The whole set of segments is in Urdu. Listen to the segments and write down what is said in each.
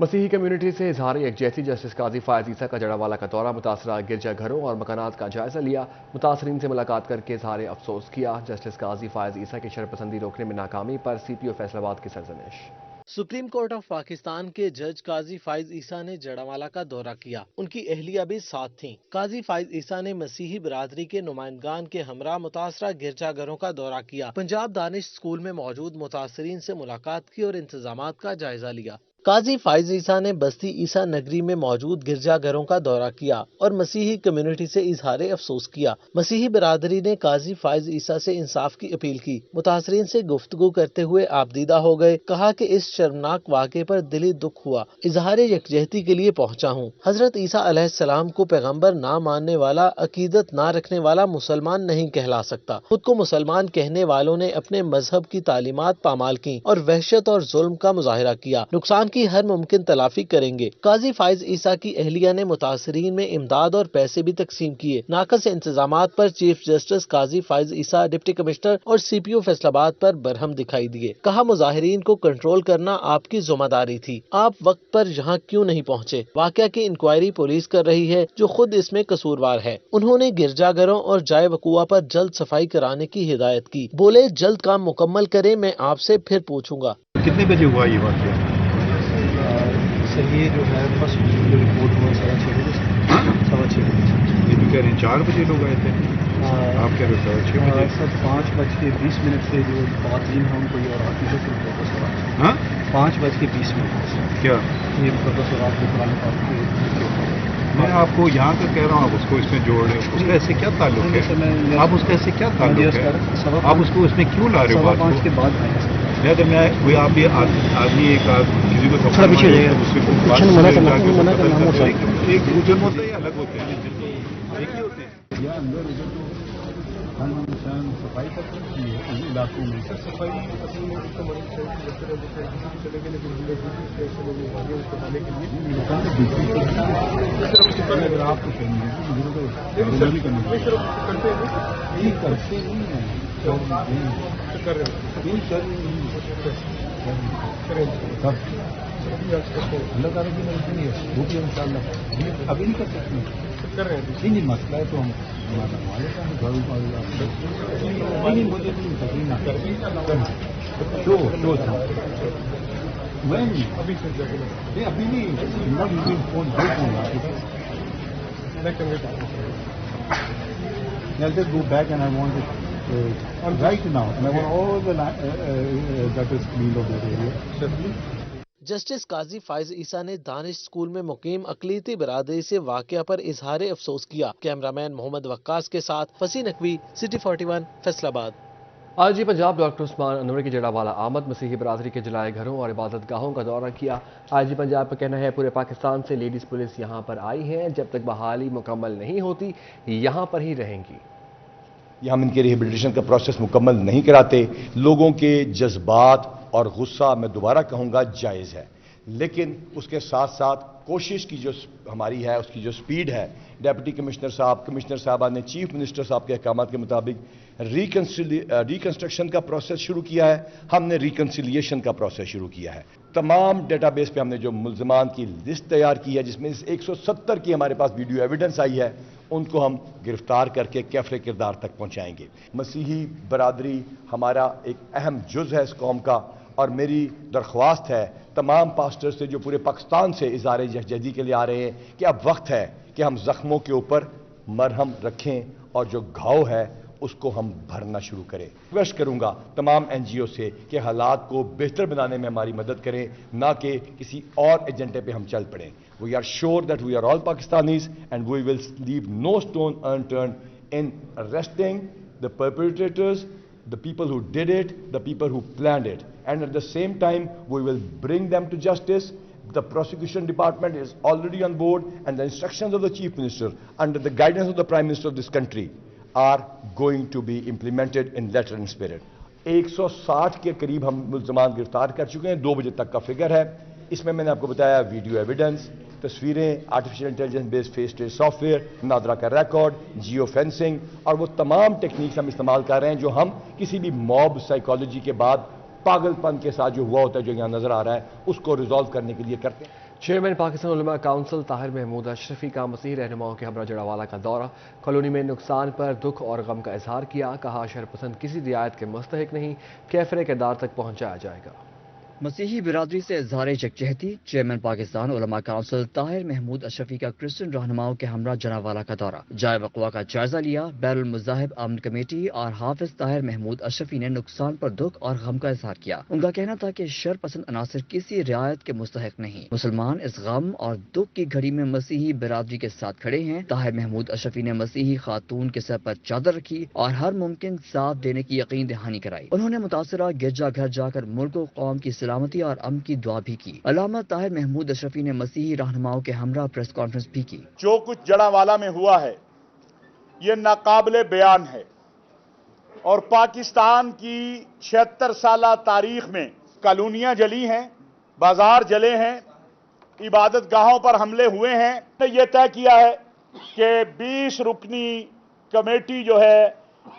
مسیحی کمیونٹی سے اظہار یکجہتی جسٹس قاضی فائز عیسیٰ کا جڑاوالا کا دورہ، متاثرہ گرجا گھروں اور مکانات کا جائزہ لیا، متاثرین سے ملاقات کر کے اظہار افسوس کیا۔ جسٹس قاضی فائز عیسیٰ کی شرپسندی روکنے میں ناکامی پر سی پی او فیصل آباد کی سرزنش۔ سپریم کورٹ آف پاکستان کے جج قاضی فائز عیسیٰ نے جڑاوالا کا دورہ کیا، ان کی اہلیہ بھی ساتھ تھیں۔ قاضی فائز عیسیٰ نے مسیحی برادری کے نمائندگان کے ہمراہ متاثرہ گرجا گھروں کا دورہ کیا، پنجاب دانش اسکول میں موجود متاثرین سے ملاقات کی اور انتظامات کا جائزہ لیا۔ قاضی فائز عیسیٰ نے بستی عیسیٰ نگری میں موجود گرجا گھروں کا دورہ کیا اور مسیحی کمیونٹی سے اظہار افسوس کیا۔ مسیحی برادری نے قاضی فائز عیسیٰ سے انصاف کی اپیل کی، متاثرین سے گفتگو کرتے ہوئے آپ دیدہ ہو گئے، کہا کہ اس شرمناک واقعے پر دلی دکھ ہوا، اظہار یکجہتی کے لیے پہنچا ہوں۔ حضرت عیسیٰ علیہ السلام کو پیغمبر نہ ماننے والا، عقیدت نہ رکھنے والا مسلمان نہیں کہلا سکتا۔ خود کو مسلمان کہنے والوں نے اپنے مذہب کی تعلیمات پامال کی اور وحشت اور ظلم کا مظاہرہ کیا، نقصان کی ہر ممکن تلافی کریں گے۔ قاضی فائز عیسیٰ کی اہلیہ نے متاثرین میں امداد اور پیسے بھی تقسیم کیے۔ ناقص انتظامات پر چیف جسٹس قاضی فائز عیسیٰ ڈپٹی کمشنر اور سی پی او فیصل آباد پر برہم دکھائی دیے، کہا مظاہرین کو کنٹرول کرنا آپ کی ذمہ داری تھی، آپ وقت پر یہاں کیوں نہیں پہنچے؟ واقعہ کی انکوائری پولیس کر رہی ہے جو خود اس میں قصوروار ہے۔ انہوں نے گرجا گھروں اور جائے وقوع پر جلد صفائی کرانے کی ہدایت کی، بولے جلد کام مکمل کریں، میں آپ سے پھر پوچھوں گا۔ کتنے بجے ہوا یہ واقعہ؟ سر یہ جو ہے فرسٹ رپورٹ ہوا 6:30 بجے سے 6:15 بجے سے۔ یہ بھی کہہ رہے ہیں 4 بجے لوگ آئے تھے، آپ کہہ رہے ہو 6 بجے؟ سر 5:20 سے جو خواتین ہیں ان کو یہ اور آتی ہے پروفیسر، ہاں 5:20 سے کیا یہ پروفیسر آپ کو قرآن پاک کے میں آپ کو یہاں کا کہہ رہا ہوں، آپ اس کو اس میں جوڑ رہے ہیں، اس کا ایسے کیا تعلق ہے؟ آپ اس کا ایسے کیا تعلق ہے؟ آپ اس کو اس میں کیوں لا رہے ہو؟ 5:15 کے بعد آئے ہیں۔ اگر میں کوئی آپ یہ آدمی ایک کسی کو تھوڑا پیچھے ہو جائے گا، اس سے منع کرنا ایک جرم ہوتا ہے یا الگ ہوتے ہیں؟ ایک ہی ہوتے ہیں یا اندر ادھر تو ہم انسان صفائی کرتے ہیں ان علاقوں میں صفائی اگر آپ کو کریں گے کرتے نہیں ہیں اللہ تعالیٰ کی مرضی نہیں ہے، وہ بھی ان شاء اللہ ابھی نہیں کر سکتے ہیں۔ نہیں مسئلہ ہے تو ہم ہمارے ساتھ نہیں مجھے ابھی نہیں phone I'll just go back and I want it right now and I want all the that is cleaned of that area. Justice قاضی فائز عیسیٰ نے دانش اسکول میں مقیم اقلیتی برادری سے واقعہ پر اظہار افسوس کیا۔ کیمرامین محمد وقاص کے ساتھ فصیح نقوی، سٹی 41، فیصل آباد۔ آئی جی پنجاب ڈاکٹر عثمان انور کی جڑاوالا آمد، مسیحی برادری کے جلائے گھروں اور عبادت گاہوں کا دورہ کیا۔ آئی جی پنجاب کا کہنا ہے پورے پاکستان سے لیڈیز پولیس یہاں پر آئی ہیں، جب تک بحالی مکمل نہیں ہوتی یہاں پر ہی رہیں گی۔ یہ ہم ان کے ریہیبلیٹیشن کا پروسیس مکمل نہیں کراتے۔ لوگوں کے جذبات اور غصہ میں دوبارہ کہوں گا جائز ہے، لیکن اس کے ساتھ ساتھ کوشش کی جو ہماری ہے، اس کی جو سپیڈ ہے، ڈیپٹی کمشنر صاحب، کمشنر صاحبہ نے چیف منسٹر صاحب کے احکامات کے مطابق ریکنسٹرکشن کا پروسیس شروع کیا ہے، ہم نے ریکنسیلیشن کا پروسیس شروع کیا ہے۔ تمام ڈیٹا بیس پہ ہم نے جو ملزمان کی لسٹ تیار کی ہے، جس میں 170 کی ہمارے پاس ویڈیو ایویڈنس آئی ہے، ان کو ہم گرفتار کر کے کیفر کردار تک پہنچائیں گے۔ مسیحی برادری ہمارا ایک اہم جز ہے اس قوم کا، اور میری درخواست ہے تمام پاسٹر سے جو پورے پاکستان سے اظہار یکجہتی کے لیے آ رہے ہیں کہ اب وقت ہے کہ ہم زخموں کے اوپر مرہم رکھیں اور جو گھاؤ ہے اس کو ہم بھرنا شروع کریں۔ ریکویسٹ کروں گا تمام این جی او سے کہ حالات کو بہتر بنانے میں ہماری مدد کریں، نہ کہ کسی اور ایجنڈے پہ ہم چل پڑیں۔ We are sure that we are all Pakistanis and we will leave no stone unturned in arresting the perpetrators, the people who did it, the people who planned it. And at the same time, we will bring them to justice. The prosecution department is already on board, and the instructions of the Chief Minister, under the guidance of the Prime Minister of this country, are going to be implemented in letter and spirit. 160 کے قریب ہم ملزمان گرفتار کر چکے ہیں، 2 بجے تک کا فگر ہے۔ اس میں نے آپ کو بتایا ویڈیو ایویڈنس، تصویریں، artificial intelligence based face trace software, NADRA کا ریکارڈ، جیو فینسنگ، اور وہ تمام ٹیکنیکس ہم استعمال کر رہے ہیں جو ہم کسی بھی موب سائیکالوجی کے بعد پاگل پن کے ساتھ جو ہوا ہوتا ہے، جو یہاں نظر آ رہا ہے، اس کو ریزالو کرنے کے لیے کرتے ہیں۔ چیئرمین پاکستان علماء کونسل طاہر محمود اشرفی کا مسیحی رہنماؤں کے ہمراہ جڑاوالا کا دورہ، کالونی میں نقصان پر دکھ اور غم کا اظہار کیا، کہا شرپسند کسی رعایت کے مستحق نہیں، کیفر کردار تک پہنچایا جائے گا۔ مسیحی برادری سے اظہار یکجہتی، چیئرمین پاکستان علماء کونسل طاہر محمود اشرفی کا کرسچن رہنماؤں کے ہمراہ جڑاوالا کا دورہ، جائے وقوع کا جائزہ لیا۔ بین المذاہب امن کمیٹی اور حافظ طاہر محمود اشرفی نے نقصان پر دکھ اور غم کا اظہار کیا۔ ان کا کہنا تھا کہ شر پسند عناصر کسی رعایت کے مستحق نہیں، مسلمان اس غم اور دکھ کی گھڑی میں مسیحی برادری کے ساتھ کھڑے ہیں۔ طاہر محمود اشرفی نے مسیحی خاتون کے سر پر چادر رکھی اور ہر ممکن ساتھ دینے کی یقین دہانی کرائی۔ انہوں نے متاثرہ گرجا گھر جا کر ملک و قوم کی سلامتی اور امن کی دعا بھی کی۔ علامہ طاہر محمود اشرفی نے مسیحی رہنماؤں کے ہمراہ پریس کانفرنس بھی کی۔ جو کچھ جڑاوالا میں ہوا ہے یہ ناقابل بیان ہے اور پاکستان کی 76 سالہ تاریخ میں کالونیاں جلی ہیں، بازار جلے ہیں، عبادت گاہوں پر حملے ہوئے ہیں۔ یہ طے کیا ہے کہ 20 رکنی کمیٹی جو ہے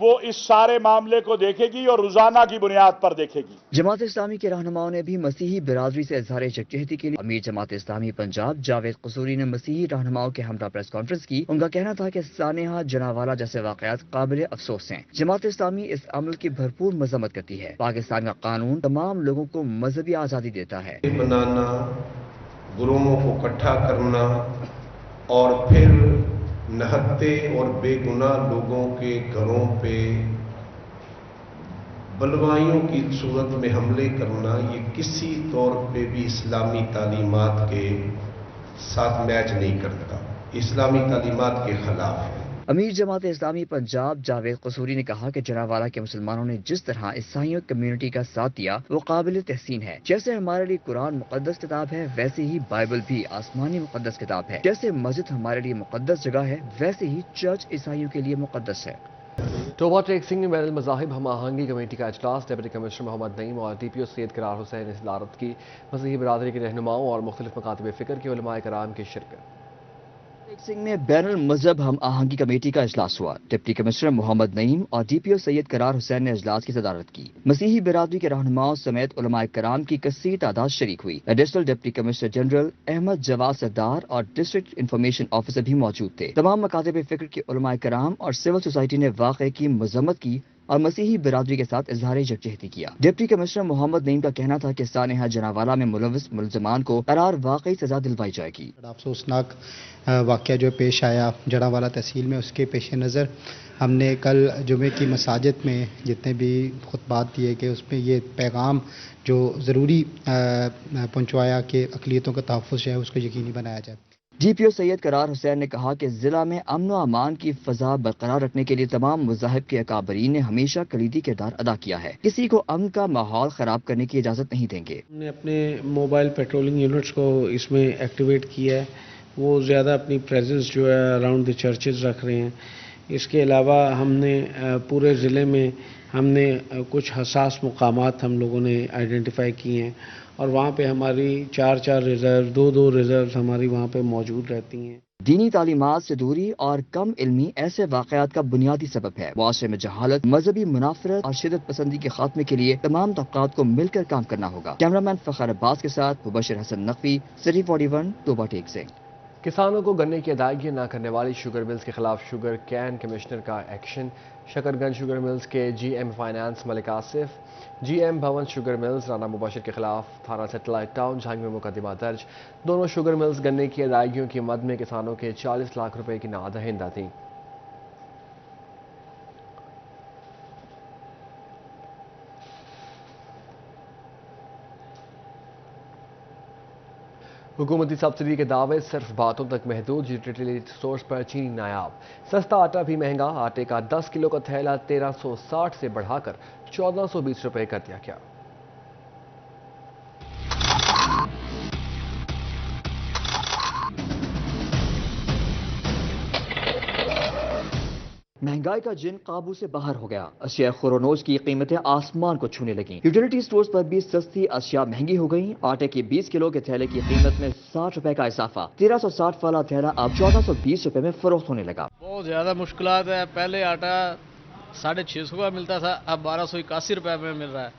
وہ اس سارے معاملے کو دیکھے گی اور روزانہ کی بنیاد پر دیکھے گی۔ جماعت اسلامی کے رہنماؤں نے بھی مسیحی برادری سے اظہار یکجہتی کے لیے امیر جماعت اسلامی پنجاب جاوید قصوری نے مسیحی رہنماؤں کے ہمراہ پریس کانفرنس کی۔ ان کا کہنا تھا کہ سانحہ جناوالا جیسے واقعات قابل افسوس ہیں۔ جماعت اسلامی اس عمل کی بھرپور مذمت کرتی ہے۔ پاکستان کا قانون تمام لوگوں کو مذہبی آزادی دیتا ہے۔ بنانا، گروہوں کو اکٹھا کرنا اور پھر نہتے اور بے گناہ لوگوں کے گھروں پہ بلوائیوں کی صورت میں حملے کرنا، یہ کسی طور پہ بھی اسلامی تعلیمات کے ساتھ میچ نہیں کرتا، اسلامی تعلیمات کے خلاف ہے۔ امیر جماعت اسلامی پنجاب جاوید قصوری نے کہا کہ جڑاوالا کے مسلمانوں نے جس طرح عیسائیوں کمیونٹی کا ساتھ دیا وہ قابل تحسین ہے۔ جیسے ہمارے لیے قرآن مقدس کتاب ہے ویسے ہی بائبل بھی آسمانی مقدس کتاب ہے۔ جیسے مسجد ہمارے لیے مقدس جگہ ہے ویسے ہی چرچ عیسائیوں کے لیے مقدس ہے۔ توبہ ٹیک سنگھ میں بین المذاہب ہم آہنگی کمیٹی کا اجلاس، ڈپٹی کمشنر محمد نعیم اور ڈی پی او سید قرار حسین نے صدارت کی۔ مسیحی برادری کے رہنماؤں اور مختلف مکاتب فکر کے علماء کرام کی شرکت۔ سنگھ میں بین المذہب ہم آہنگی کمیٹی کا اجلاس ہوا۔ ڈپٹی کمشنر محمد نعیم اور ڈی پی او سید قرار حسین نے اجلاس کی صدارت کی۔ مسیحی برادری کے رہنماؤں سمیت علماء کرام کی کثیر تعداد شریک ہوئی۔ Additional deputy commissioner general Ahmed Jawad Sardar اور ڈسٹرکٹ انفارمیشن آفیسر بھی موجود تھے۔ تمام مکاتب فکر کے علماء کرام اور سول سوسائٹی نے واقعے کی مذمت کی اور مسیحی برادری کے ساتھ اظہار یکجہتی کیا۔ ڈپٹی کمشنر محمد نعیم کا کہنا تھا کہ سانحہ جناوالا میں ملوث ملزمان کو قرار واقعی سزا دلوائی جائے گی۔ افسوسناک واقعہ جو پیش آیا جڑاوالا تحصیل میں، اس کے پیش نظر ہم نے کل جمعے کی مساجد میں جتنے بھی خطبات دیے گئے اس میں یہ پیغام جو ضروری پہنچوایا کہ اقلیتوں کا تحفظ ہے اس کو یقینی بنایا جائے۔ ڈی پی او سید قرار حسین نے کہا کہ ضلع میں امن و امان کی فضا برقرار رکھنے کے لیے تمام مذاہب کے اکابرین نے ہمیشہ کلیدی کردار ادا کیا ہے۔ کسی کو امن کا ماحول خراب کرنے کی اجازت نہیں دیں گے۔ ہم نے اپنے موبائل پیٹرولنگ یونٹس کو اس میں ایکٹیویٹ کیا ہے، وہ زیادہ اپنی پریزنس جو ہے اراؤنڈ دی چرچز رکھ رہے ہیں۔ اس کے علاوہ ہم نے پورے ضلع میں ہم نے کچھ حساس مقامات ہم لوگوں نے آئیڈینٹیفائی کیے ہیں اور وہاں پہ ہماری 4 ریزرو 2 ریزروز ہماری وہاں پہ موجود رہتی ہیں۔ دینی تعلیمات سے دوری اور کم علمی ایسے واقعات کا بنیادی سبب ہے۔ معاشرے میں جہالت، مذہبی منافرت اور شدت پسندی کے خاتمے کے لیے تمام طبقات کو مل کر کام کرنا ہوگا۔ کیمرامین فخر عباس کے ساتھ مبشر حسن نقوی، سٹی 41 توبہ ٹیک سے۔ کسانوں کو گنے کی ادائیگی نہ کرنے والی شوگر ملز کے خلاف شوگر کین کمشنر کا ایکشن۔ شکرگنج شوگر ملز کے جی ایم فائنانس ملک آصف، جی ایم بھون شوگر ملز رانا مبشر کے خلاف تھانہ سیٹلائٹ ٹاؤن جھنگ میں مقدمہ درج۔ دونوں شوگر ملز گنے کی ادائیگیوں کی مد میں کسانوں کے 40 لاکھ روپے کی نقد دہندہ تھیں۔ حکومتی سبسڈی کے دعوے صرف باتوں تک محدود، یوٹیلیٹی سورس پر چینی نایاب۔ سستا آٹا بھی مہنگا، آٹے کا 10 کلو کا تھیلا 1360 سے بڑھا کر 1420 روپے کر دیا گیا۔ مہنگائی کا جن قابو سے باہر ہو گیا، اشیاء خورونوش کی قیمتیں آسمان کو چھونے لگیں۔ یوٹیلیٹی سٹورز پر بھی سستی اشیاء مہنگی ہو گئیں۔ آٹے کے 20 کلو کے تھیلے کی قیمت میں 60 روپے کا اضافہ، 1360 والا تھیلا اب 1420 روپے میں فروخت ہونے لگا۔ بہت زیادہ مشکلات ہے۔ پہلے آٹا 650 کا ملتا تھا، اب 1281 روپے میں مل رہا ہے۔